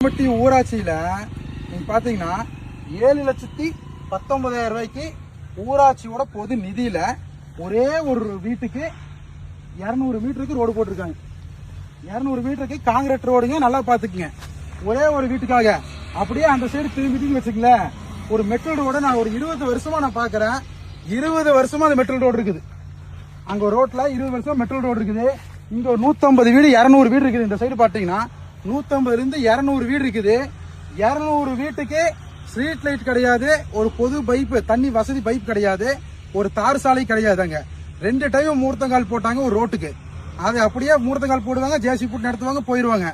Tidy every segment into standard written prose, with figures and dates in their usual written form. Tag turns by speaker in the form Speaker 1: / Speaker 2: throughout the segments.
Speaker 1: மட்டி ஊராட்சியில நீங்க பாத்தீங்கன்னா 7,19,000 ரூபாய்க்கு ஊராட்சியோட பொது நிதியில ஒரே ஒரு வீட்டுக்கு 200 மீட்டருக்கு ரோடு போட்டிருக்காங்க. 200 மீட்டருக்கு காங்கிரீட் ரோடுங்க. நல்லா பாத்துக்குங்க. ஒரே ஒரு வீட்டுக்காக அப்படியே அந்த சைடு திரும்பி வச்சுக்கல. ஒரு மெட்டல் ரோட நான் ஒரு 20 வருஷமா நான் பாக்குறேன். 20 வருஷமா அந்த மெட்டல் ரோடு இருக்குது. அங்க ஒரு ரோட்ல 20 வருஷமா மெட்டல் ரோடு இருக்குது. இங்க ஒரு 150 வீடு 200 வீடு இருக்குது. இந்த சைடு பாத்தீங்கன்னா 150 இருந்து 200 வீடு இருக்குது. 200 வீட்டுக்கு ஸ்ட்ரீட் லைட் கிடையாது, ஒரு பொது பைப் தண்ணி வசதி பைப் கிடையாது, ஒரு தார் சாலை கிடையாதுங்க. 2 டைம் மூர்த்தங்கால் போட்டாங்க ஒரு ரோட்டுக்கு. அது அப்படியே மூர்த்தங்கால் போடுவாங்க, ஜேசி போட்டு நடத்துவாங்க, போயிருவாங்க.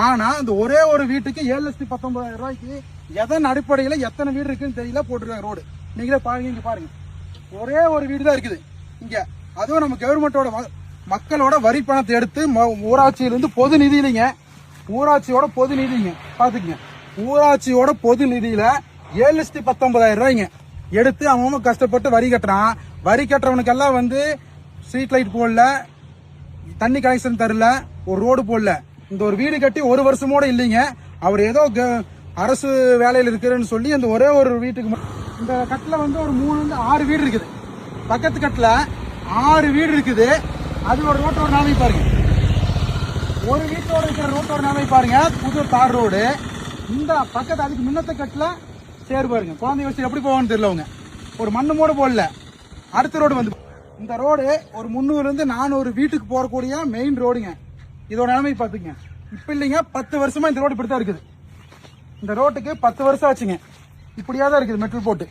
Speaker 1: ஆனா இந்த ஒரே ஒரு வீட்டுக்கு 7,19,000 ரூபாய்க்கு எதன் அடிப்படையில எத்தனை வீடு இருக்குன்னு தெரியல போட்டுருக்காங்க ரோடு. நீங்களே பாருங்க, இங்க பாருங்க, ஒரே ஒரு வீடு தான் இருக்குது இங்க. அதுவும் நம்ம கவர்மெண்டோட மக்களோட வரி பணத்தை எடுத்து ஊராட்சியிலிருந்து பொது நிதியிலிங்க, ஊராட்சியோட பொது நிதிங்க பாத்துக்கங்க. ஊராட்சியோட பொது நிதியில 7,19,000 ரூபாய்ங்க எடுத்து அவன் கஷ்டப்பட்டு வரி கட்டுறான். வரி கட்டுறவனுக்கெல்லாம் ஸ்ட்ரீட் லைட் போடல, தண்ணி கனெக்ஷன் தரல, ஒரு ரோடு போடல. இந்த ஒரு வீடு கட்டி ஒரு வருஷமோட இல்லைங்க. அவர் ஏதோ அரசு வேலையில் இருக்கிறேன்னு சொல்லி அந்த ஒரே ஒரு வீட்டுக்கு இந்த கட்டில ஒரு 3-6 வீடு இருக்குது. பக்கத்து கட்டில 6 வீடு இருக்குது. அது ஒரு ரோட்டோட நிலைமை பாருங்க. ஒரு வீட்டோட இருக்கிற ரோட்டோட நிலைமை பாருங்க. புது தார் ரோடு. இந்த பக்கத்து அதுக்கு முன்னத்த கட்டில சேரு பாருங்க. குழந்தை வச்சு எப்படி போவான்னு தெரியல. அவங்க ஒரு மண்ணு மூட போடல. அடுத்த ரோடு இந்த ரோடு ஒரு 300 இருந்து 400 வீட்டுக்கு போறக்கூடிய மெயின் ரோடுங்க. இதோட நிலைமை பாத்துங்க. இப்ப இல்லைங்க, 10 வருஷமா இந்த ரோடு இப்படித்தான் இருக்குது. இந்த ரோட்டுக்கு 10 வருஷம் ஆச்சுங்க. இப்படியாதான் இருக்குது மெட்டல் போட்டு.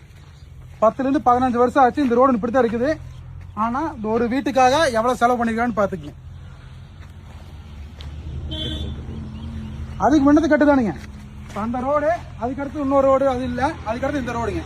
Speaker 1: 10 இருந்து 15 வருஷம் ஆச்சு. இந்த ரோடு இப்படித்தான் இருக்குது. ஆனா இந்த ஒரு வீட்டுக்காக எவ்வளவு செலவு பண்ணிருக்கான்னு பாத்துக்கங்க. அதுக்கு முன்னது கட்டுதானுங்க அந்த ரோடு. அதுக்கடுத்து இன்னொரு ரோடு, அது இல்ல, அதுக்கடுத்து இந்த ரோடுங்க.